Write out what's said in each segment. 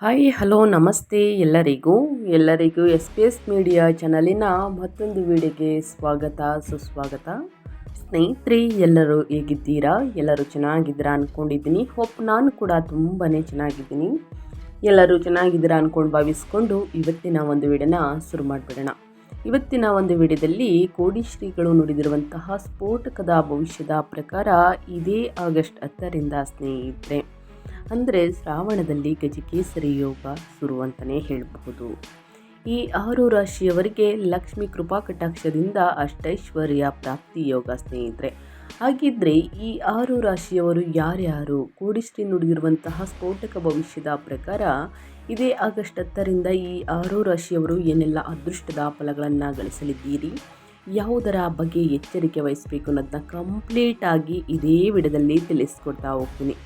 Hi hello ನಮಸ್ತೆ ಎಲ್ಲರಿಗೂ S P S media ಚಾನಲಿನ ಮತ್ತೊಂದು ವಿಡಿಯೋಗೆ ಸುಸ್ವಾಗತ. ಸ್ನೇಹಿತರೆ, ಎಲ್ಲರೂ ಹೇಗಿದ್ದೀರಾ? ಎಲ್ಲರೂ ಚೆನ್ನಾಗಿದ್ದೀರಾ ಅಂದ್ಕೊಂಡಿದ್ದೀನಿ. ನಾನು ಕೂಡ ತುಂಬಾ ಚೆನ್ನಾಗಿದ್ದೀನಿ. ಎಲ್ಲರೂ ಚೆನ್ನಾಗಿದ್ದೀರಾ ಅಂದ್ಕೊಂಡು ಭಾವಿಸ್ಕೊಂಡು ಇವತ್ತಿನ ಒಂದು ವಿಡಿಯೋನ ಶುರು ಮಾಡಿಬಿಡೋಣ. ಇವತ್ತಿನ ಒಂದು ವಿಡಿಯೋದಲ್ಲಿ ಕೋಡಿಶ್ರೀಗಳು ನುಡಿದಿರುವಂತಹ ಸ್ಫೋಟಕದ ಭವಿಷ್ಯದ ಪ್ರಕಾರ ಇದೇ ಆಗಸ್ಟ್ 10ರಿಂದ ಸ್ನೇಹಿತರೆ, ಅಂದರೆ ಶ್ರಾವಣದಲ್ಲಿ ಗಜಕೇಸರಿ ಯೋಗ ಶುರು ಅಂತಲೇ ಹೇಳಬಹುದು. ಈ 6 ರಾಶಿಯವರಿಗೆ ಲಕ್ಷ್ಮಿ ಕೃಪಾ ಕಟಾಕ್ಷದಿಂದ ಅಷ್ಟೈಶ್ವರ್ಯ ಪ್ರಾಪ್ತಿ ಯೋಗ ಸ್ನೇಹಿತರೆ. ಹಾಗಿದ್ರೆ ಈ 6 ರಾಶಿಯವರು ಯಾರ್ಯಾರು? ಕೋಡಿಶ್ರೀ ನುಡಿದಿರುವಂತಹ ಸ್ಫೋಟಕ ಭವಿಷ್ಯದ ಪ್ರಕಾರ ಇದೇ ಆಗಸ್ಟ್ 10ರಿಂದ ಈ 6 ರಾಶಿಯವರು ಏನೆಲ್ಲ ಅದೃಷ್ಟದ ಫಲಗಳನ್ನು ಗಳಿಸಲಿದ್ದೀರಿ, ಯಾವುದರ ಬಗ್ಗೆ ಎಚ್ಚರಿಕೆ ವಹಿಸಬೇಕು ಅನ್ನೋದನ್ನ ಕಂಪ್ಲೀಟ್ ಆಗಿ ಇದೇ ವಿಡಿಯೋದಲ್ಲಿ ತಿಳಿಸ್ಕೊಡ್ತಾ ಹೋಗ್ತೀನಿ.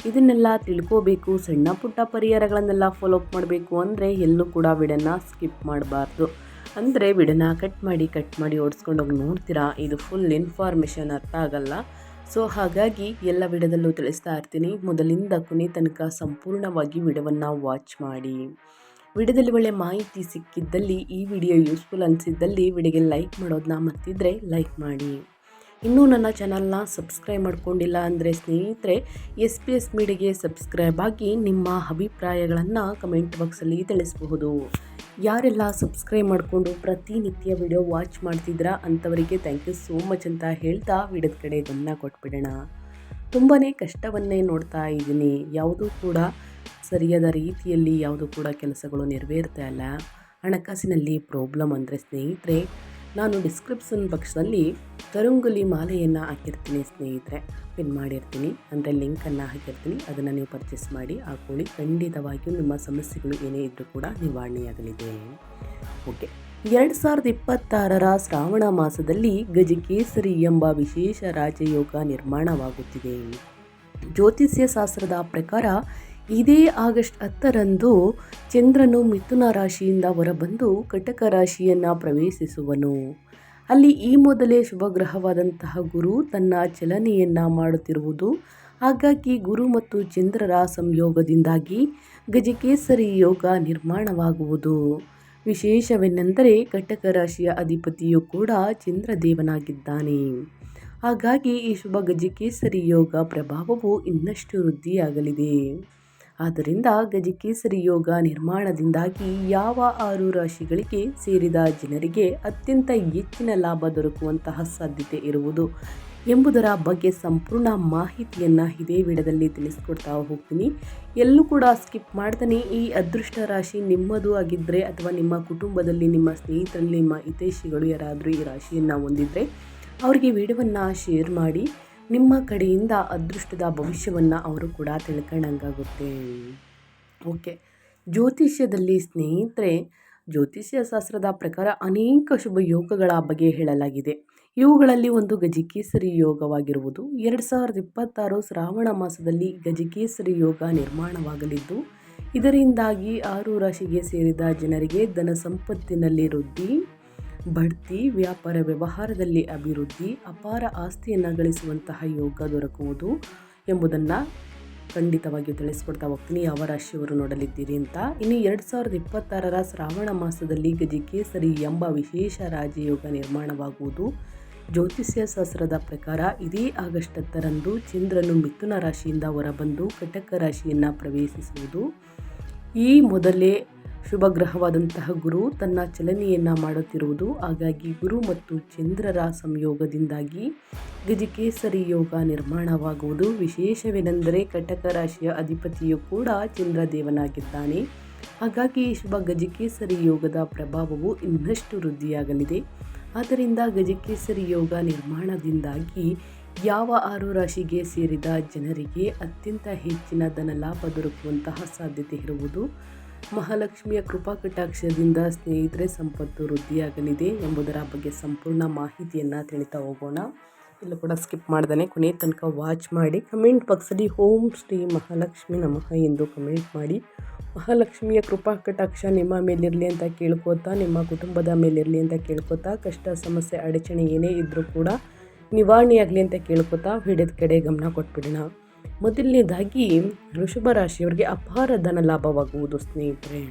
ಇದನ್ನೆಲ್ಲ ತಿಳ್ಕೋಬೇಕು, ಸಣ್ಣ ಪುಟ್ಟ ಪರಿಹಾರಗಳನ್ನೆಲ್ಲ ಫಾಲೋ ಅಪ್ ಮಾಡಬೇಕು ಅಂದರೆ ಎಲ್ಲೂ ಕೂಡ ವಿಡಿಯೋನ ಸ್ಕಿಪ್ ಮಾಡಬಾರ್ದು. ಅಂದರೆ ವಿಡಿಯೋನ ಕಟ್ ಮಾಡಿ ಓಡಿಸ್ಕೊಂಡು ಹೋಗಿ ನೋಡ್ತೀರಾ, ಇದು ಫುಲ್ ಇನ್ಫಾರ್ಮೇಷನ್ ಅರ್ಥ ಆಗಲ್ಲ. ಸೊ ಹಾಗಾಗಿ ಎಲ್ಲ ವಿಡಿಯೋದಲ್ಲೂ ತಿಳಿಸ್ತಾ ಇರ್ತೀನಿ. ಮೊದಲಿಂದ ಕೊನೆ ತನಕ ಸಂಪೂರ್ಣವಾಗಿ ವಿಡಿಯೋವನ್ನು ವಾಚ್ ಮಾಡಿ. ವಿಡಿಯೋದಲ್ಲಿ ಒಳ್ಳೆ ಮಾಹಿತಿ ಸಿಕ್ಕಿದ್ದಲ್ಲಿ, ಈ ವಿಡಿಯೋ ಯೂಸ್ಫುಲ್ ಅನಿಸಿದ್ದಲ್ಲಿ ವಿಡಿಯೋಗೆ ಲೈಕ್ ಮಾಡೋದನ್ನ ಮರ್ತಿದ್ರೆ ಲೈಕ್ ಮಾಡಿ. ಇನ್ನೂ ನನ್ನ ಚಾನಲ್ನ ಸಬ್ಸ್ಕ್ರೈಬ್ ಮಾಡ್ಕೊಂಡಿಲ್ಲ ಅಂದರೆ ಸ್ನೇಹಿತರೆ, ಎಸ್ ಪಿ ಎಸ್ ಮೀಡಿಯಾಗೆ ಸಬ್ಸ್ಕ್ರೈಬ್ ಆಗಿ ನಿಮ್ಮ ಅಭಿಪ್ರಾಯಗಳನ್ನು ಕಮೆಂಟ್ ಬಾಕ್ಸಲ್ಲಿ ತಿಳಿಸಬಹುದು. ಯಾರೆಲ್ಲ ಸಬ್ಸ್ಕ್ರೈಬ್ ಮಾಡಿಕೊಂಡು ಪ್ರತಿನಿತ್ಯ ವಿಡಿಯೋ ವಾಚ್ ಮಾಡ್ತಿದ್ದೀರಾ ಅಂಥವರಿಗೆ ಥ್ಯಾಂಕ್ ಯು ಸೋ ಮಚ್ ಅಂತ ಹೇಳ್ತಾ ವಿಡಿಯೋದ ಕಡೆ ಗಮನ ಕೊಟ್ಬಿಡೋಣ. ತುಂಬಾ ಕಷ್ಟವನ್ನೇ ನೋಡ್ತಾ ಇದ್ದೀನಿ. ಯಾವುದೂ ಕೂಡ ಸರಿಯಾದ ರೀತಿಯಲ್ಲಿ ಯಾವುದೂ ಕೂಡ ಕೆಲಸಗಳು ನೆರವೇರ್ತಾ ಇಲ್ಲ. ಹಣಕಾಸಿನಲ್ಲಿ ಪ್ರಾಬ್ಲಮ್ ಅಂದರೆ ಸ್ನೇಹಿತರೆ, ನಾನು ಡಿಸ್ಕ್ರಿಪ್ಷನ್ ಬಾಕ್ಸ್ನಲ್ಲಿ ಕರುಂಗುಲಿ ಮಾಲೆಯನ್ನು ಹಾಕಿರ್ತೀನಿ ಸ್ನೇಹಿತರೆ, ಪಿನ್ ಮಾಡಿರ್ತೀನಿ. ಅಂದರೆ ಲಿಂಕನ್ನು ಹಾಕಿರ್ತೀನಿ, ಅದನ್ನು ನೀವು ಪರ್ಚೇಸ್ ಮಾಡಿ ಹಾಕೊಳ್ಳಿ. ಖಂಡಿತವಾಗಿಯೂ ನಿಮ್ಮ ಸಮಸ್ಯೆಗಳು ಏನೇ ಇದ್ದರೂ ಕೂಡ ನಿವಾರಣೆಯಾಗಲಿದೆ. ಓಕೆ, 2026ರ ಶ್ರಾವಣ ಮಾಸದಲ್ಲಿ ಗಜಕೇಸರಿ ಎಂಬ ವಿಶೇಷ ರಾಜಯೋಗ ನಿರ್ಮಾಣವಾಗುತ್ತಿದೆ. ಜ್ಯೋತಿಷ್ಯ ಶಾಸ್ತ್ರದ ಪ್ರಕಾರ ಇದೇ ಆಗಸ್ಟ್ 10ರಂದು ಚಂದ್ರನು ಮಿಥುನ ರಾಶಿಯಿಂದ ಹೊರಬಂದು ಕಟಕ ರಾಶಿಯನ್ನು ಪ್ರವೇಶಿಸುವನು. ಅಲ್ಲಿ ಈ ಮೊದಲೇ ಶುಭಗ್ರಹವಾದಂತಹ ಗುರು ತನ್ನ ಚಲನೆಯನ್ನು ಮಾಡುತ್ತಿರುವುದು. ಹಾಗಾಗಿ ಗುರು ಮತ್ತು ಚಂದ್ರರ ಸಂಯೋಗದಿಂದಾಗಿ ಗಜಕೇಸರಿ ಯೋಗ ನಿರ್ಮಾಣವಾಗುವುದು. ವಿಶೇಷವೆಂದರೆ ಕಟಕ ರಾಶಿಯ ಅಧಿಪತಿಯು ಕೂಡ ಚಂದ್ರದೇವನಾಗಿದ್ದಾನೆ. ಹಾಗಾಗಿ ಈ ಶುಭ ಗಜಕೇಸರಿ ಯೋಗ ಪ್ರಭಾವವು ಇನ್ನಷ್ಟು ವೃದ್ಧಿಯಾಗಲಿದೆ. ಆದ್ದರಿಂದ ಗಜಕೇಸರಿ ಯೋಗ ನಿರ್ಮಾಣದಿಂದಾಗಿ ಯಾವ 6 ರಾಶಿಗಳಿಗೆ ಸೇರಿದ ಜನರಿಗೆ ಅತ್ಯಂತ ಹೆಚ್ಚಿನ ಲಾಭ ದೊರಕುವಂತಹ ಸಾಧ್ಯತೆ ಇರುವುದು ಎಂಬುದರ ಬಗ್ಗೆ ಸಂಪೂರ್ಣ ಮಾಹಿತಿಯನ್ನು ಇದೇ ವಿಡಿಯೋದಲ್ಲಿ ತಿಳಿಸ್ಕೊಡ್ತಾ ಹೋಗ್ತೀನಿ. ಎಲ್ಲೂ ಕೂಡ ಸ್ಕಿಪ್ ಮಾಡ್ತಾನೆ. ಈ ಅದೃಷ್ಟ ರಾಶಿ ನಿಮ್ಮದು ಆಗಿದ್ದರೆ ಅಥವಾ ನಿಮ್ಮ ಕುಟುಂಬದಲ್ಲಿ ನಿಮ್ಮ ಸ್ನೇಹಿತರಲ್ಲಿ ನಿಮ್ಮ ಹಿತೈಷಿಗಳು ಯಾರಾದರೂ ಈ ರಾಶಿಯನ್ನು ಹೊಂದಿದ್ರೆ ಅವರಿಗೆ ವಿಡಿಯೋವನ್ನು ಶೇರ್ ಮಾಡಿ. ನಿಮ್ಮ ಕಡೆಯಿಂದ ಅದೃಷ್ಟದ ಭವಿಷ್ಯವನ್ನು ಅವರು ಕೂಡ ತಿಳ್ಕೊಂಡಂಗಾಗುತ್ತೆ. ಓಕೆ, ಜ್ಯೋತಿಷ್ಯದಲ್ಲಿ ಸ್ನೇಹಿತರೆ, ಜ್ಯೋತಿಷ್ಯ ಶಾಸ್ತ್ರದ ಪ್ರಕಾರ ಅನೇಕ ಶುಭ ಯೋಗಗಳ ಬಗ್ಗೆ ಹೇಳಲಾಗಿದೆ. ಇವುಗಳಲ್ಲಿ ಒಂದು ಗಜಕೇಸರಿ ಯೋಗವಾಗಿರುವುದು. 2026 ಶ್ರಾವಣ ಮಾಸದಲ್ಲಿ ಗಜಕೇಸರಿ ಯೋಗ ನಿರ್ಮಾಣವಾಗಲಿದ್ದು, ಇದರಿಂದಾಗಿ 6 ರಾಶಿಗೆ ಸೇರಿದ ಜನರಿಗೆ ಧನ ಸಂಪತ್ತಿನಲ್ಲಿ ವೃದ್ಧಿ, ಬಡ್ತಿ, ವ್ಯಾಪಾರ ವ್ಯವಹಾರದಲ್ಲಿ ಅಭಿವೃದ್ಧಿ, ಅಪಾರ ಆಸ್ತಿಯನ್ನು ಗಳಿಸುವಂತಹ ಯೋಗ ದೊರಕುವುದು ಎಂಬುದನ್ನು ಖಂಡಿತವಾಗಿಯೂ ತಿಳಿಸ್ಕೊಡ್ತಾ ಹೋಗ್ತೀನಿ, ಯಾವ ರಾಶಿಯವರು ನೋಡಲಿದ್ದೀರಿ ಅಂತ. ಇನ್ನು 2026ರ ಶ್ರಾವಣ ಮಾಸದಲ್ಲಿ ಗಜಕೇಸರಿ ಎಂಬ ವಿಶೇಷ ರಾಜಯೋಗ ನಿರ್ಮಾಣವಾಗುವುದು. ಜ್ಯೋತಿಷ್ಯ ಶಾಸ್ತ್ರದ ಪ್ರಕಾರ ಇದೇ ಆಗಸ್ಟ್ 10ರಂದು ಚಂದ್ರನು ಮಿಥುನ ರಾಶಿಯಿಂದ ಹೊರಬಂದು ಕಟಕ ರಾಶಿಯನ್ನು ಪ್ರವೇಶಿಸುವುದು. ಈ ಮೊದಲೇ ಶುಭಗ್ರಹವಾದಂತಹ ಗುರು ತನ್ನ ಚಲನೆಯನ್ನು ಮಾಡುತ್ತಿರುವುದು. ಹಾಗಾಗಿ ಗುರು ಮತ್ತು ಚಂದ್ರರ ಸಂಯೋಗದಿಂದಾಗಿ ಗಜಕೇಸರಿ ಯೋಗ ನಿರ್ಮಾಣವಾಗುವುದು. ವಿಶೇಷವೆಂದರೆ ಕಟಕ ರಾಶಿಯ ಅಧಿಪತಿಯು ಕೂಡ ಚಂದ್ರದೇವನಾಗಿದ್ದಾನೆ. ಹಾಗಾಗಿ ಶುಭ ಗಜಕೇಸರಿ ಯೋಗದ ಪ್ರಭಾವವು ಇನ್ನಷ್ಟು ವೃದ್ಧಿಯಾಗಲಿದೆ. ಆದ್ದರಿಂದ ಗಜಕೇಸರಿ ಯೋಗ ನಿರ್ಮಾಣದಿಂದಾಗಿ ಯಾವ 6 ರಾಶಿಗೆ ಸೇರಿದ ಜನರಿಗೆ ಅತ್ಯಂತ ಹೆಚ್ಚಿನ ಧನ ಲಾಭ ದೊರಕುವಂತಹ ಸಾಧ್ಯತೆ ಇರುವುದು. ಮಹಾಲಕ್ಷ್ಮಿಯ ಕೃಪಾ ಕಟಾಕ್ಷದಿಂದ ಸ್ನೇಹಿತರೆ ಸಂಪತ್ತು ವೃದ್ಧಿಯಾಗಲಿದೆ ಎಂಬುದರ ಬಗ್ಗೆ ಸಂಪೂರ್ಣ ಮಾಹಿತಿಯನ್ನು ತಿಳಿತಾ ಹೋಗೋಣ. ಎಲ್ಲೂ ಕೂಡ ಸ್ಕಿಪ್ ಮಾಡ್ದೇ ಕೊನೆ ತನಕ ವಾಚ್ ಮಾಡಿ. ಕಮೆಂಟ್ ಬಾಕ್ಸಲ್ಲಿ ಓಂ ಶ್ರೀ ಮಹಾಲಕ್ಷ್ಮಿ ನಮಃ ಎಂದು ಕಮೆಂಟ್ ಮಾಡಿ. ಮಹಾಲಕ್ಷ್ಮಿಯ ಕೃಪಾ ಕಟಾಕ್ಷ ನಿಮ್ಮ ಮೇಲಿರಲಿ ಅಂತ ಕೇಳ್ಕೋತಾ, ನಿಮ್ಮ ಕುಟುಂಬದ ಮೇಲಿರಲಿ ಅಂತ ಕೇಳ್ಕೋತಾ, ಕಷ್ಟ ಸಮಸ್ಯೆ ಅಡಚಣೆ ಏನೇ ಇದ್ದರೂ ಕೂಡ ನಿವಾರಣೆಯಾಗಲಿ ಅಂತ ಕೇಳ್ಕೋತಾ ವಿಡಿಯೋದ ಕಡೆ ಗಮನ ಕೊಟ್ಬಿಡೋಣ. ಮೊದಲನೇದಾಗಿ ವೃಷಭ ರಾಶಿಯವರಿಗೆ ಅಪಾರ ಧನ ಲಾಭವಾಗುವುದು ಸ್ನೇಹಿತರೆ.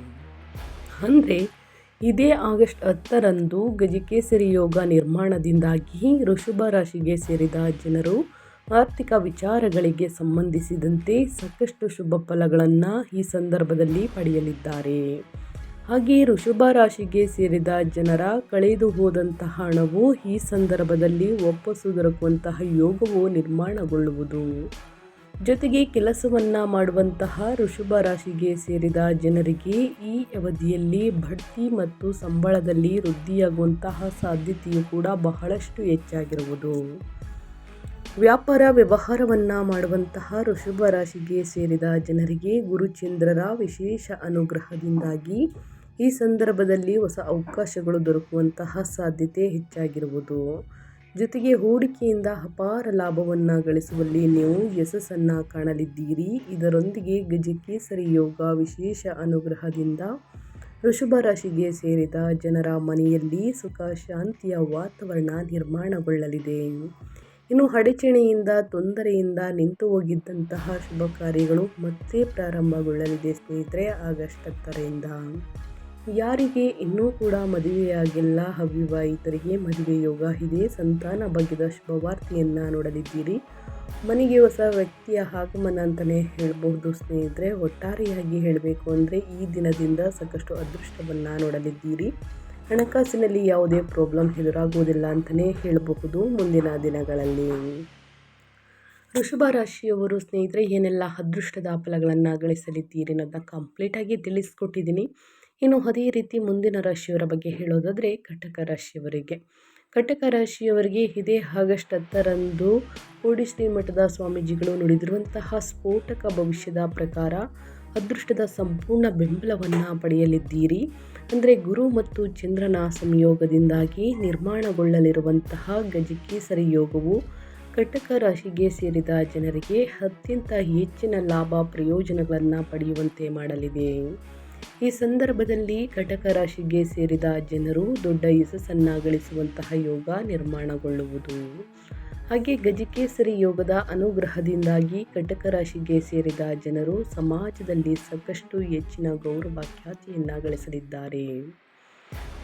ಅಂದರೆ ಇದೇ ಆಗಸ್ಟ್ 10ರಂದು ಗಜಕೇಸರಿ ಯೋಗ ನಿರ್ಮಾಣದಿಂದಾಗಿ ವೃಷಭ ರಾಶಿಗೆ ಸೇರಿದ ಜನರು ಆರ್ಥಿಕ ವಿಚಾರಗಳಿಗೆ ಸಂಬಂಧಿಸಿದಂತೆ ಸಾಕಷ್ಟು ಶುಭ ಫಲಗಳನ್ನು ಈ ಸಂದರ್ಭದಲ್ಲಿ ಪಡೆಯಲಿದ್ದಾರೆ. ಹಾಗೆಯೇ ವೃಷಭ ರಾಶಿಗೆ ಸೇರಿದ ಜನರ ಕಳೆದು ಹೋದಂತಹ ಹಣವು ಈ ಸಂದರ್ಭದಲ್ಲಿ ವಾಪಸ್ಸು ದೊರಕುವಂತಹ ಯೋಗವು ನಿರ್ಮಾಣಗೊಳ್ಳುವುದು. ಜೊತೆಗೆ ಕೆಲಸವನ್ನು ಮಾಡುವಂತಹ ವೃಷಭ ರಾಶಿಗೆ ಸೇರಿದ ಜನರಿಗೆ ಈ ಅವಧಿಯಲ್ಲಿ ಬಡ್ತಿ ಮತ್ತು ಸಂಬಳದಲ್ಲಿ ವೃದ್ಧಿಯಾಗುವಂತಹ ಸಾಧ್ಯತೆಯು ಕೂಡ ಬಹಳಷ್ಟು ಹೆಚ್ಚಾಗಿರುವುದು. ವ್ಯಾಪಾರ ವ್ಯವಹಾರವನ್ನು ಮಾಡುವಂತಹ ವೃಷಭ ರಾಶಿಗೆ ಸೇರಿದ ಜನರಿಗೆ ಗುರುಚಂದ್ರರ ವಿಶೇಷ ಅನುಗ್ರಹದಿಂದಾಗಿ ಈ ಸಂದರ್ಭದಲ್ಲಿ ಹೊಸ ಅವಕಾಶಗಳು ದೊರಕುವಂತಹ ಸಾಧ್ಯತೆ ಹೆಚ್ಚಾಗಿರುವುದು. ಜೊತೆಗೆ ಹೂಡಿಕೆಯಿಂದ ಅಪಾರ ಲಾಭವನ್ನು ಗಳಿಸುವಲ್ಲಿ ನೀವು ಯಶಸ್ಸನ್ನು ಕಾಣಲಿದ್ದೀರಿ. ಇದರೊಂದಿಗೆ ಗಜಕೇಸರಿ ಯೋಗ ವಿಶೇಷ ಅನುಗ್ರಹದಿಂದ ವೃಷಭ ರಾಶಿಗೆ ಸೇರಿದ ಜನರ ಮನೆಯಲ್ಲಿ ಸುಖ ಶಾಂತಿಯ ವಾತಾವರಣ ನಿರ್ಮಾಣಗೊಳ್ಳಲಿದೆ. ಇನ್ನು ಅಡಚಣೆಯಿಂದ ತೊಂದರೆಯಿಂದ ನಿಂತು ಹೋಗಿದ್ದಂತಹ ಶುಭ ಕಾರ್ಯಗಳು ಮತ್ತೆ ಪ್ರಾರಂಭಗೊಳ್ಳಲಿದೆ ಸ್ನೇಹಿತರೆ ಆಗಸ್ಟ್ 10ರಿಂದ. ಯಾರಿಗೆ ಇನ್ನೂ ಕೂಡ ಮದುವೆಯಾಗಿಲ್ಲ ಅವಿವಾಹಿತರಿಗೆ ಮದುವೆ ಯೋಗ ಇದೆ. ಸಂತಾನ ಭಾಗ್ಯದ ಶುಭವಾರ್ತೆಯನ್ನು ನೋಡಲಿದ್ದೀರಿ. ಮನೆಗೆ ಹೊಸ ವ್ಯಕ್ತಿಯ ಆಗಮನ ಅಂತಲೇ ಹೇಳಬಹುದು ಸ್ನೇಹಿತರೆ. ಒಟ್ಟಾರೆಯಾಗಿ ಹೇಳಬೇಕು ಅಂದರೆ ಈ ದಿನದಿಂದ ಸಾಕಷ್ಟು ಅದೃಷ್ಟವನ್ನು ನೋಡಲಿದ್ದೀರಿ. ಹಣಕಾಸಿನಲ್ಲಿ ಯಾವುದೇ ಪ್ರಾಬ್ಲಮ್ ಎದುರಾಗುವುದಿಲ್ಲ ಅಂತಲೇ ಹೇಳಬಹುದು ಮುಂದಿನ ದಿನಗಳಲ್ಲಿ. ವೃಷಭ ರಾಶಿಯವರು ಸ್ನೇಹಿತರೆ ಏನೆಲ್ಲ ಅದೃಷ್ಟದ ಫಲಗಳನ್ನು ಗಳಿಸಲಿದ್ದೀರಿ ಅನ್ನೋದನ್ನ ಕಂಪ್ಲೀಟಾಗಿ ತಿಳಿಸ್ಕೊಟ್ಟಿದ್ದೀನಿ. ಇನ್ನು ಅದೇ ರೀತಿ ಮುಂದಿನ ರಾಶಿಯವರ ಬಗ್ಗೆ ಹೇಳೋದಾದರೆ ಕಟಕ ರಾಶಿಯವರಿಗೆ. ಕಟಕ ರಾಶಿಯವರಿಗೆ ಇದೇ ಆಗಸ್ಟ್ 10ರಂದು ಕೋಡಿ ಶ್ರೀಮಠದ ಸ್ವಾಮೀಜಿಗಳು ನುಡಿದಿರುವಂತಹ ಸ್ಫೋಟಕ ಭವಿಷ್ಯದ ಪ್ರಕಾರ ಅದೃಷ್ಟದ ಸಂಪೂರ್ಣ ಬೆಂಬಲವನ್ನು ಪಡೆಯಲಿದ್ದೀರಿ. ಅಂದರೆ ಗುರು ಮತ್ತು ಚಂದ್ರನ ಸಂಯೋಗದಿಂದಾಗಿ ನಿರ್ಮಾಣಗೊಳ್ಳಲಿರುವಂತಹ ಗಜಕೇಸರಿ ಯೋಗವು ಕಟಕ ರಾಶಿಗೆ ಸೇರಿದ ಜನರಿಗೆ ಅತ್ಯಂತ ಹೆಚ್ಚಿನ ಲಾಭ ಪ್ರಯೋಜನಗಳನ್ನು ಪಡೆಯುವಂತೆ ಮಾಡಲಿದೆ. ಈ ಸಂದರ್ಭದಲ್ಲಿ ಕಟಕ ರಾಶಿಗೆ ಸೇರಿದ ಜನರು ದೊಡ್ಡ ಯಶಸ್ಸನ್ನು ಗಳಿಸುವಂತಹ ಯೋಗ ನಿರ್ಮಾಣಗೊಳ್ಳುವುದು. ಹಾಗೆ ಗಜಕೇಸರಿ ಯೋಗದ ಅನುಗ್ರಹದಿಂದಾಗಿ ಕಟಕ ರಾಶಿಗೆ ಸೇರಿದ ಜನರು ಸಮಾಜದಲ್ಲಿ ಸಾಕಷ್ಟು ಹೆಚ್ಚಿನ ಗೌರವ ಖ್ಯಾತಿಯನ್ನು ಗಳಿಸಲಿದ್ದಾರೆ.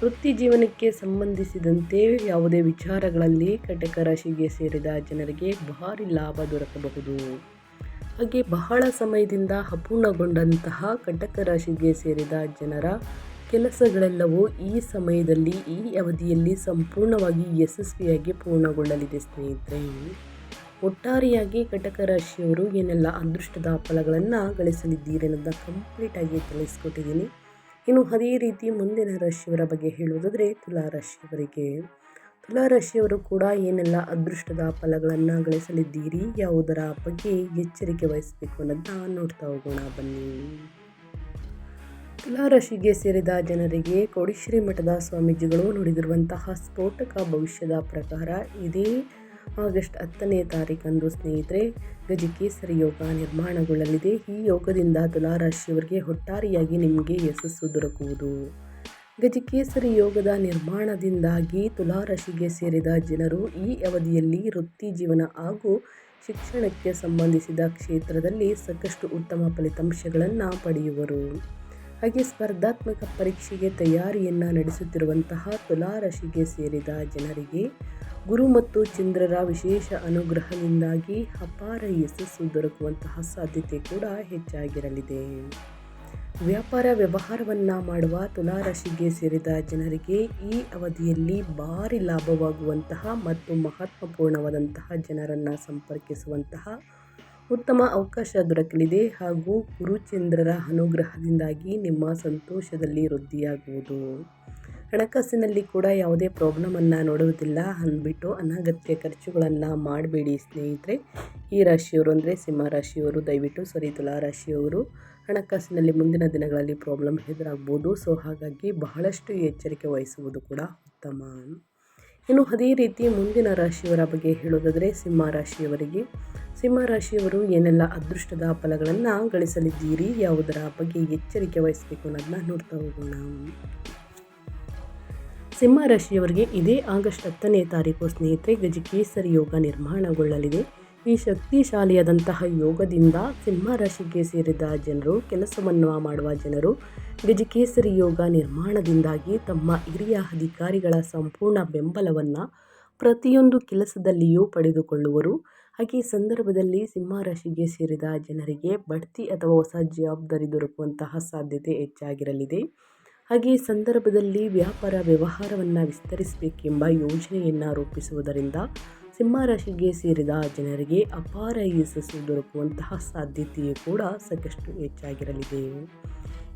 ವೃತ್ತಿ ಜೀವನಕ್ಕೆ ಸಂಬಂಧಿಸಿದಂತೆ ಯಾವುದೇ ವಿಚಾರಗಳಲ್ಲಿ ಕಟಕ ರಾಶಿಗೆ ಸೇರಿದ ಜನರಿಗೆ ಭಾರಿ ಲಾಭ ದೊರಕಬಹುದು. ಹಾಗೆ ಬಹಳ ಸಮಯದಿಂದ ಅಪೂರ್ಣಗೊಂಡಂತಹ ಕಟಕ ರಾಶಿಗೆ ಸೇರಿದ ಜನರ ಕೆಲಸಗಳೆಲ್ಲವೂ ಈ ಸಮಯದಲ್ಲಿ ಈ ಅವಧಿಯಲ್ಲಿ ಸಂಪೂರ್ಣವಾಗಿ ಯಶಸ್ವಿಯಾಗಿ ಪೂರ್ಣಗೊಳ್ಳಲಿದೆ ಸ್ನೇಹಿತರೆ. ಒಟ್ಟಾರೆಯಾಗಿ ಕಟಕ ರಾಶಿಯವರು ಏನೆಲ್ಲ ಅದೃಷ್ಟದ ಫಲಗಳನ್ನು ಗಳಿಸಲಿದ್ದೀರಿ ಅನ್ನೋದನ್ನ ಕಂಪ್ಲೀಟಾಗಿ ತಿಳಿಸ್ಕೊಟ್ಟಿದ್ದೀನಿ. ಇನ್ನು ಅದೇ ರೀತಿ ಮುಂದಿನ ರಾಶಿಯವರ ಬಗ್ಗೆ ಹೇಳೋದಾದರೆ ತುಲಾರಾಶಿಯವರಿಗೆ. ತುಲಾರಾಶಿಯವರು ಕೂಡ ಏನೆಲ್ಲ ಅದೃಷ್ಟದ ಫಲಗಳನ್ನು ಗಳಿಸಲಿದ್ದೀರಿ, ಯಾವುದರ ಬಗ್ಗೆ ಎಚ್ಚರಿಕೆ ವಹಿಸಬೇಕು ಅನ್ನೋದನ್ನ ನೋಡ್ತಾ ಹೋಗೋಣ ಬನ್ನಿ. ತುಲಾರಾಶಿಗೆ ಸೇರಿದ ಜನರಿಗೆ ಕೋಡಿ ಶ್ರೀಮಠದ ಸ್ವಾಮೀಜಿಗಳು ನುಡಿದಿರುವಂತಹ ಸ್ಫೋಟಕ ಭವಿಷ್ಯದ ಪ್ರಕಾರ ಇದೇ ಆಗಸ್ಟ್ 10ನೇ ತಾರೀಕಂದು ಸ್ನೇಹಿತರೆ ಗಜಕೇಸರಿ ಯೋಗ ನಿರ್ಮಾಣಗೊಳ್ಳಲಿದೆ. ಈ ಯೋಗದಿಂದ ತುಲಾರಾಶಿಯವರಿಗೆ ಒಟ್ಟಾರೆಯಾಗಿ ನಿಮಗೆ ಯಶಸ್ಸು ದೊರಕುವುದು. ಗಜಕೇಸರಿ ಯೋಗದ ನಿರ್ಮಾಣದಿಂದಾಗಿ ತುಲಾರಾಶಿಗೆ ಸೇರಿದ ಜನರು ಈ ಅವಧಿಯಲ್ಲಿ ವೃತ್ತಿ ಜೀವನ ಹಾಗೂ ಶಿಕ್ಷಣಕ್ಕೆ ಸಂಬಂಧಿಸಿದ ಕ್ಷೇತ್ರದಲ್ಲಿ ಸಾಕಷ್ಟು ಉತ್ತಮ ಫಲಿತಾಂಶಗಳನ್ನು ಪಡೆಯುವರು. ಹಾಗೆ ಸ್ಪರ್ಧಾತ್ಮಕ ಪರೀಕ್ಷೆಗೆ ತಯಾರಿಯನ್ನು ನಡೆಸುತ್ತಿರುವಂತಹ ತುಲಾರಾಶಿಗೆ ಸೇರಿದ ಜನರಿಗೆ ಗುರು ಮತ್ತು ಚಂದ್ರರ ವಿಶೇಷ ಅನುಗ್ರಹದಿಂದಾಗಿ ಅಪಾರ ಯಶಸ್ಸು ದೊರಕುವಂತಹ ಸಾಧ್ಯತೆ ಕೂಡ ಹೆಚ್ಚಾಗಿರಲಿದೆ. ವ್ಯಾಪಾರ ವ್ಯವಹಾರವನ್ನು ಮಾಡುವ ತುಲಾರಾಶಿಗೆ ಸೇರಿದ ಜನರಿಗೆ ಈ ಅವಧಿಯಲ್ಲಿ ಭಾರಿ ಲಾಭವಾಗುವಂತಹ ಮತ್ತು ಮಹತ್ವಪೂರ್ಣವಾದಂತಹ ಜನರನ್ನು ಸಂಪರ್ಕಿಸುವಂತಹ ಉತ್ತಮ ಅವಕಾಶ ದೊರಕಲಿದೆ. ಹಾಗೂ ಗುರುಚಂದ್ರರ ಅನುಗ್ರಹದಿಂದಾಗಿ ನಿಮ್ಮ ಸಂತೋಷದಲ್ಲಿ ವೃದ್ಧಿಯಾಗುವುದು. ಹಣಕಾಸಿನಲ್ಲಿ ಕೂಡ ಯಾವುದೇ ಪ್ರಾಬ್ಲಮನ್ನು ನೋಡುವುದಿಲ್ಲ ಅಂದ್ಬಿಟ್ಟು ಅನಗತ್ಯ ಖರ್ಚುಗಳನ್ನು ಮಾಡಬೇಡಿ ಸ್ನೇಹಿತರೆ. ಈ ರಾಶಿಯವರು ಅಂದರೆ ಸಿಂಹ ರಾಶಿಯವರು ದಯವಿಟ್ಟು ತುಲಾರಾಶಿಯವರು ಹಣಕಾಸಿನಲ್ಲಿ ಮುಂದಿನ ದಿನಗಳಲ್ಲಿ ಪ್ರಾಬ್ಲಮ್ ಎದುರಾಗ್ಬೋದು. ಸೊ ಹಾಗಾಗಿ ಬಹಳಷ್ಟು ಎಚ್ಚರಿಕೆ ವಹಿಸುವುದು ಕೂಡ ಉತ್ತಮ. ಇನ್ನು ಅದೇ ರೀತಿ ಮುಂದಿನ ರಾಶಿಯವರ ಬಗ್ಗೆ ಹೇಳೋದಾದರೆ ಸಿಂಹ ರಾಶಿಯವರಿಗೆ. ಸಿಂಹ ರಾಶಿಯವರು ಏನೆಲ್ಲ ಅದೃಷ್ಟದ ಫಲಗಳನ್ನು ಗಳಿಸಲಿದ್ದೀರಿ, ಯಾವುದರ ಬಗ್ಗೆ ಎಚ್ಚರಿಕೆ ವಹಿಸಬೇಕು ಅನ್ನೋದನ್ನ ನೋಡ್ತಾ ಹೋಗೋಣ. ಸಿಂಹ ರಾಶಿಯವರಿಗೆ ಇದೇ ಆಗಸ್ಟ್ 10ನೇ ತಾರೀಕು ಸ್ನೇಹಿತರೆ ಗಜಕೇಸರಿ ಯೋಗ ನಿರ್ಮಾಣಗೊಳ್ಳಲಿದೆ. ಈ ಶಕ್ತಿಶಾಲಿಯಾದಂತಹ ಯೋಗದಿಂದ ಸಿಂಹ ರಾಶಿಗೆ ಸೇರಿದ ಜನರು, ಕೆಲಸವನ್ನು ಮಾಡುವ ಜನರು ಗಜಕೇಸರಿ ಯೋಗ ನಿರ್ಮಾಣದಿಂದಾಗಿ ತಮ್ಮ ಹಿರಿಯ ಅಧಿಕಾರಿಗಳ ಸಂಪೂರ್ಣ ಬೆಂಬಲವನ್ನು ಪ್ರತಿಯೊಂದು ಕೆಲಸದಲ್ಲಿಯೂ ಪಡೆದುಕೊಳ್ಳುವರು. ಹಾಗೆ ಈ ಸಂದರ್ಭದಲ್ಲಿ ಸಿಂಹ ರಾಶಿಗೆ ಸೇರಿದ ಜನರಿಗೆ ಬಡ್ತಿ ಅಥವಾ ಹೊಸ ಜವಾಬ್ದಾರಿ ದೊರಕುವಂತಹ ಸಾಧ್ಯತೆ ಹೆಚ್ಚಾಗಿರಲಿದೆ. ಹಾಗೆ ಈ ಸಂದರ್ಭದಲ್ಲಿ ವ್ಯಾಪಾರ ವ್ಯವಹಾರವನ್ನು ವಿಸ್ತರಿಸಬೇಕೆಂಬ ಯೋಜನೆಯನ್ನು ರೂಪಿಸುವುದರಿಂದ ಸಿಂಹ ರಾಶಿಗೆ ಸೇರಿದ ಜನರಿಗೆ ಅಪಾರ ಯಶಸ್ಸು ದೊರಕುವಂತಹ ಸಾಧ್ಯತೆಯೂ ಕೂಡ ಸಾಕಷ್ಟು ಹೆಚ್ಚಾಗಿರಲಿದೆ.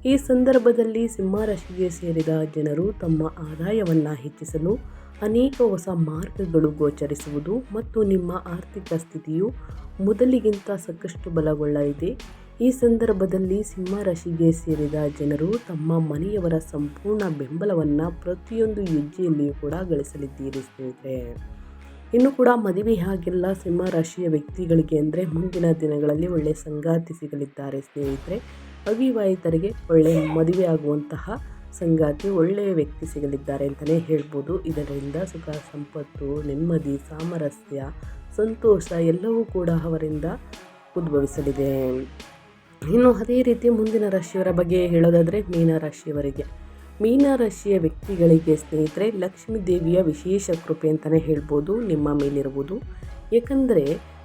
ಈ ಸಂದರ್ಭದಲ್ಲಿ ಸಿಂಹ ರಾಶಿಗೆ ಸೇರಿದ ಜನರು ತಮ್ಮ ಆದಾಯವನ್ನು ಹೆಚ್ಚಿಸಲು ಅನೇಕ ಹೊಸ ಮಾರ್ಗಗಳು ಗೋಚರಿಸುವುದು ಮತ್ತು ನಿಮ್ಮ ಆರ್ಥಿಕ ಸ್ಥಿತಿಯು ಮೊದಲಿಗಿಂತ ಸಾಕಷ್ಟು ಬಲಗೊಳ್ಳಲಿದೆ. ಈ ಸಂದರ್ಭದಲ್ಲಿ ಸಿಂಹ ರಾಶಿಗೆ ಸೇರಿದ ಜನರು ತಮ್ಮ ಮನೆಯವರ ಸಂಪೂರ್ಣ ಬೆಂಬಲವನ್ನು ಪ್ರತಿಯೊಂದು ಹೆಜ್ಜೆಯಲ್ಲಿಯೂ ಕೂಡ ಗಳಿಸಲಿದ್ದೀರಿ ಸ್ನೇಹಿತರೆ. ಇನ್ನು ಕೂಡ ಮದುವೆಯಾಗಿಲ್ಲ ಸಿಂಹ ರಾಶಿಯ ವ್ಯಕ್ತಿಗಳಿಗೆ ಅಂದರೆ ಮುಂದಿನ ದಿನಗಳಲ್ಲಿ ಒಳ್ಳೆಯ ಸಂಗಾತಿ ಸಿಗಲಿದ್ದಾರೆ ಸ್ನೇಹಿತರೆ. ಅವಿವಾಹಿತರಿಗೆ ಒಳ್ಳೆಯ ಮದುವೆ ಆಗುವಂತಹ ಸಂಗಾತಿ, ಒಳ್ಳೆಯ ವ್ಯಕ್ತಿ ಸಿಗಲಿದ್ದಾರೆ ಅಂತಲೇ ಹೇಳ್ಬೋದು. ಇದರಿಂದ ಸುಖ, ಸಂಪತ್ತು, ನೆಮ್ಮದಿ, ಸಾಮರಸ್ಯ, ಸಂತೋಷ ಎಲ್ಲವೂ ಕೂಡ ಅವರಿಂದ ಉದ್ಭವಿಸಲಿದೆ. ಇನ್ನು ಅದೇ ರೀತಿ ಮುಂದಿನ ರಾಶಿಯವರ ಬಗ್ಗೆ ಹೇಳೋದಾದರೆ ಮೀನರಾಶಿಯ ವ್ಯಕ್ತಿಗಳಿಗೆ ಸ್ನೇಹಿತರೆ ಲಕ್ಷ್ಮೀ ದೇವಿಯ ವಿಶೇಷ ಕೃಪೆ ಅಂತಲೇ ಹೇಳ್ಬೋದು ನಿಮ್ಮ ಮೇಲಿರುವುದು. ಏಕೆಂದರೆ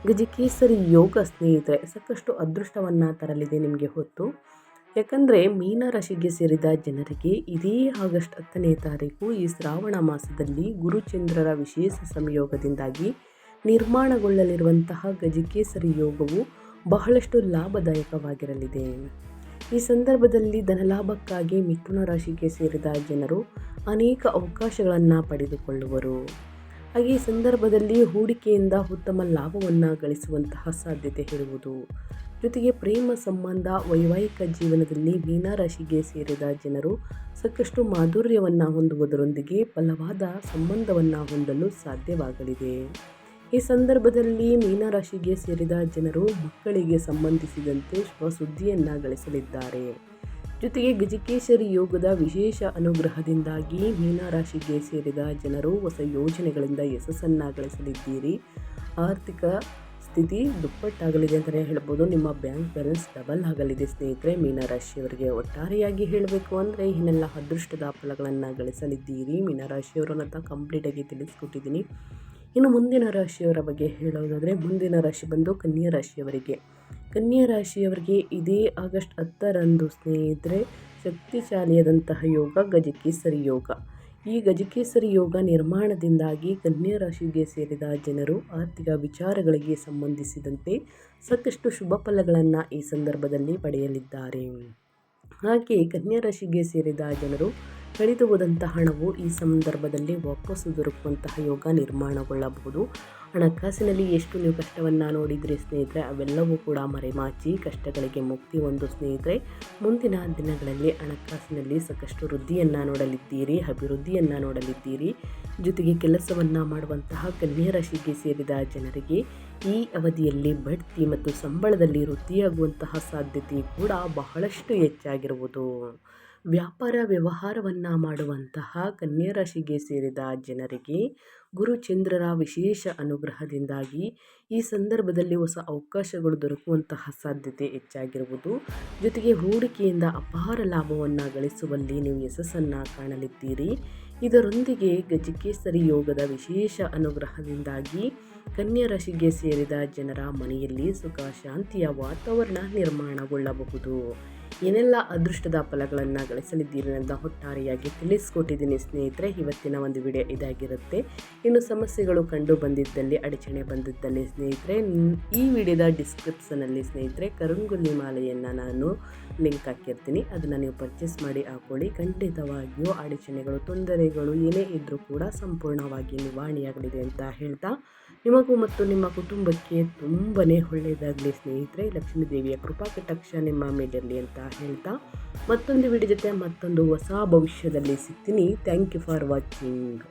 ಗಜಕೇಸರಿ ಯೋಗ ಸ್ನೇಹಿತರೆ ಸಾಕಷ್ಟು ಅದೃಷ್ಟವನ್ನು ತರಲಿದೆ ನಿಮಗೆ ಹೊತ್ತು. ಯಾಕಂದರೆ ಮೀನರಾಶಿಗೆ ಸೇರಿದ ಜನರಿಗೆ ಇದೇ ಆಗಸ್ಟ್ 10ನೇ ತಾರೀಕು ಈ ಶ್ರಾವಣ ಮಾಸದಲ್ಲಿ ಗುರುಚಂದ್ರರ ವಿಶೇಷ ಸಂಯೋಗದಿಂದಾಗಿ ನಿರ್ಮಾಣಗೊಳ್ಳಲಿರುವಂತಹ ಗಜಕೇಸರಿ ಯೋಗವು ಬಹಳಷ್ಟು ಲಾಭದಾಯಕವಾಗಿರಲಿದೆ. ಈ ಸಂದರ್ಭದಲ್ಲಿ ಧನಲಾಭಕ್ಕಾಗಿ ಮಿಥುನ ರಾಶಿಗೆ ಸೇರಿದ ಜನರು ಅನೇಕ ಅವಕಾಶಗಳನ್ನು ಪಡೆದುಕೊಳ್ಳುವರು. ಹಾಗೆ ಈ ಸಂದರ್ಭದಲ್ಲಿ ಹೂಡಿಕೆಯಿಂದ ಉತ್ತಮ ಲಾಭವನ್ನು ಗಳಿಸುವಂತಹ ಸಾಧ್ಯತೆ ಇರುವುದು. ಜೊತೆಗೆ ಪ್ರೇಮ ಸಂಬಂಧ, ವೈವಾಹಿಕ ಜೀವನದಲ್ಲಿ ಮೀನರಾಶಿಗೆ ಸೇರಿದ ಜನರು ಸಾಕಷ್ಟು ಮಾಧುರ್ಯವನ್ನು ಹೊಂದುವುದರೊಂದಿಗೆ ಬಲವಾದ ಸಂಬಂಧವನ್ನು ಹೊಂದಲು ಸಾಧ್ಯವಾಗಲಿದೆ. ಈ ಸಂದರ್ಭದಲ್ಲಿ ಮೀನರಾಶಿಗೆ ಸೇರಿದ ಜನರು ಮಕ್ಕಳಿಗೆ ಸಂಬಂಧಿಸಿದಂತೆ ಶುಭಸುದ್ದಿಯನ್ನು ಗಳಿಸಲಿದ್ದಾರೆ. ಜೊತೆಗೆ ಗಜಕೇಸರಿ ಯೋಗದ ವಿಶೇಷ ಅನುಗ್ರಹದಿಂದಾಗಿ ಮೀನರಾಶಿಗೆ ಸೇರಿದ ಜನರು ಹೊಸ ಯೋಜನೆಗಳಿಂದ ಯಶಸ್ಸನ್ನು ಗಳಿಸಲಿದ್ದೀರಿ. ಆರ್ಥಿಕ ಸ್ಥಿತಿ ದುಪ್ಪಟ್ಟಾಗಲಿದೆ ಅಂತಲೇ ಹೇಳ್ಬೋದು. ನಿಮ್ಮ ಬ್ಯಾಂಕ್ ಬ್ಯಾಲೆನ್ಸ್ ಡಬಲ್ ಆಗಲಿದೆ ಸ್ನೇಹಿತರೆ. ಮೀನರಾಶಿಯವರಿಗೆ ಒಟ್ಟಾರೆಯಾಗಿ ಹೇಳಬೇಕು ಅಂದರೆ ಇನ್ನೆಲ್ಲ ಅದೃಷ್ಟದ ಫಲಗಳನ್ನು ಗಳಿಸಲಿದ್ದೀರಿ. ಮೀನರಾಶಿಯವರನ್ನಂತ ಕಂಪ್ಲೀಟಾಗಿ ತಿಳಿಸ್ಕೊಟ್ಟಿದ್ದೀನಿ. ಇನ್ನು ಮುಂದಿನ ರಾಶಿಯವರ ಬಗ್ಗೆ ಹೇಳೋದಾದರೆ ಮುಂದಿನ ರಾಶಿ ಬಂದು ಕನ್ಯಾ ರಾಶಿಯವರಿಗೆ ಇದೇ ಆಗಸ್ಟ್ 10ರಂದು ಸ್ನೇಹಿತರೆ ಶಕ್ತಿಶಾಲಿಯಾದಂತಹ ಯೋಗ ಗಜಕೇಸರಿ ಯೋಗ. ಈ ಗಜಕೇಸರಿ ಯೋಗ ನಿರ್ಮಾಣದಿಂದಾಗಿ ಕನ್ಯಾ ರಾಶಿಗೆ ಸೇರಿದ ಜನರು ಆರ್ಥಿಕ ವಿಚಾರಗಳಿಗೆ ಸಂಬಂಧಿಸಿದಂತೆ ಸಾಕಷ್ಟು ಶುಭ ಫಲಗಳನ್ನು ಈ ಸಂದರ್ಭದಲ್ಲಿ ಪಡೆಯಲಿದ್ದಾರೆ. ಹಾಗೆ ಕನ್ಯಾ ರಾಶಿಗೆ ಸೇರಿದ ಜನರು ಕಳೆದು ಹೋದಂತಹ ಹಣವು ಈ ಸಂದರ್ಭದಲ್ಲಿ ವಾಪಸ್ಸು ದೊರಕುವಂತಹ ಯೋಗ ನಿರ್ಮಾಣಗೊಳ್ಳಬಹುದು. ಹಣಕಾಸಿನಲ್ಲಿ ಎಷ್ಟು ನೀವು ಕಷ್ಟವನ್ನು ನೋಡಿದ್ರಿ ಸ್ನೇಹಿತರೆ, ಅವೆಲ್ಲವೂ ಕೂಡ ಮರೆಮಾಚಿ ಕಷ್ಟಗಳಿಗೆ ಮುಕ್ತಿ ಒಂದು ಸ್ನೇಹಿತರೆ. ಮುಂದಿನ ದಿನಗಳಲ್ಲಿ ಹಣಕಾಸಿನಲ್ಲಿ ಸಾಕಷ್ಟು ವೃದ್ಧಿಯನ್ನು ನೋಡಲಿದ್ದೀರಿ, ಅಭಿವೃದ್ಧಿಯನ್ನು ನೋಡಲಿದ್ದೀರಿ. ಜೊತೆಗೆ ಕೆಲಸವನ್ನು ಮಾಡುವಂತಹ ಕನ್ಯಾ ರಾಶಿಗೆ ಸೇರಿದ ಜನರಿಗೆ ಈ ಅವಧಿಯಲ್ಲಿ ಬಡ್ತಿ ಮತ್ತು ಸಂಬಳದಲ್ಲಿ ವೃದ್ಧಿಯಾಗುವಂತಹ ಸಾಧ್ಯತೆ ಕೂಡ ಬಹಳಷ್ಟು ಹೆಚ್ಚಾಗಿರುವುದು. ವ್ಯಾಪಾರ ವ್ಯವಹಾರವನ್ನು ಮಾಡುವಂತಹ ಕನ್ಯಾ ರಾಶಿಗೆ ಸೇರಿದ ಜನರಿಗೆ ಗುರುಚಂದ್ರರ ವಿಶೇಷ ಅನುಗ್ರಹದಿಂದಾಗಿ ಈ ಸಂದರ್ಭದಲ್ಲಿ ಹೊಸ ಅವಕಾಶಗಳು ದೊರಕುವಂತಹ ಸಾಧ್ಯತೆ ಹೆಚ್ಚಾಗಿರುವುದು. ಜೊತೆಗೆ ಹೂಡಿಕೆಯಿಂದ ಅಪಾರ ಲಾಭವನ್ನು ಗಳಿಸುವಲ್ಲಿ ನೀವು ಯಶಸ್ಸನ್ನು ಕಾಣಲಿದ್ದೀರಿ. ಇದರೊಂದಿಗೆ ಗಜಕೇಸರಿ ಯೋಗದ ವಿಶೇಷ ಅನುಗ್ರಹದಿಂದಾಗಿ ಕನ್ಯಾ ರಾಶಿಗೆ ಸೇರಿದ ಜನರ ಮನೆಯಲ್ಲಿ ಸುಖ ಶಾಂತಿಯ ವಾತಾವರಣ ನಿರ್ಮಾಣಗೊಳ್ಳಬಹುದು. ಏನೆಲ್ಲ ಅದೃಷ್ಟದ ಫಲಗಳನ್ನು ಗಳಿಸಲಿದ್ದೀರಿ ಅಂತ ಒಟ್ಟಾರೆಯಾಗಿ ತಿಳಿಸ್ಕೊಟ್ಟಿದ್ದೀನಿ ಸ್ನೇಹಿತರೆ. ಇವತ್ತಿನ ಒಂದು ವಿಡಿಯೋ ಇದಾಗಿರುತ್ತೆ. ಇನ್ನು ಸಮಸ್ಯೆಗಳು ಕಂಡು ಬಂದಿದ್ದಲ್ಲಿ, ಅಡಚಣೆ ಬಂದಿದ್ದಲ್ಲಿ ಸ್ನೇಹಿತರೆ ಈ ವಿಡಿಯೋದ ಡಿಸ್ಕ್ರಿಪ್ಷನಲ್ಲಿ ಸ್ನೇಹಿತರೆ ಕರಂಗುಲಿ ಮಾಲೆಯನ್ನು ನಾನು ಲಿಂಕ್ ಹಾಕಿರ್ತೀನಿ. ಅದನ್ನು ನೀವು ಪರ್ಚೇಸ್ ಮಾಡಿ ಹಾಕೊಳ್ಳಿ. ಖಂಡಿತವಾಗಿಯೂ ಅಡಚಣೆಗಳು, ತೊಂದರೆಗಳು ಏನೇ ಇದ್ದರೂ ಕೂಡ ಸಂಪೂರ್ಣವಾಗಿ ನಿವಾರಣೆಯಾಗಲಿದೆ ಅಂತ ಹೇಳ್ತಾ ನಿಮಗೂ ಮತ್ತು ನಿಮ್ಮ ಕುಟುಂಬಕ್ಕೆ ತುಂಬನೇ ಒಳ್ಳೆಯದಾಗಲಿ ಸ್ನೇಹಿತರೆ. ಲಕ್ಷ್ಮೀ ದೇವಿಯ ಕೃಪಾ ಕಟಾಕ್ಷ ನಿಮ್ಮ ಮೇಲಿರಲಿ ಅಂತ ಹೇಳ್ತಾ ಮತ್ತೊಂದು ವಿಡಿಯೋ ಜೊತೆ ಮತ್ತೊಂದು ಹೊಸ ಭವಿಷ್ಯದಲ್ಲಿ ಸಿಗ್ತೀನಿ. Thank you for watching.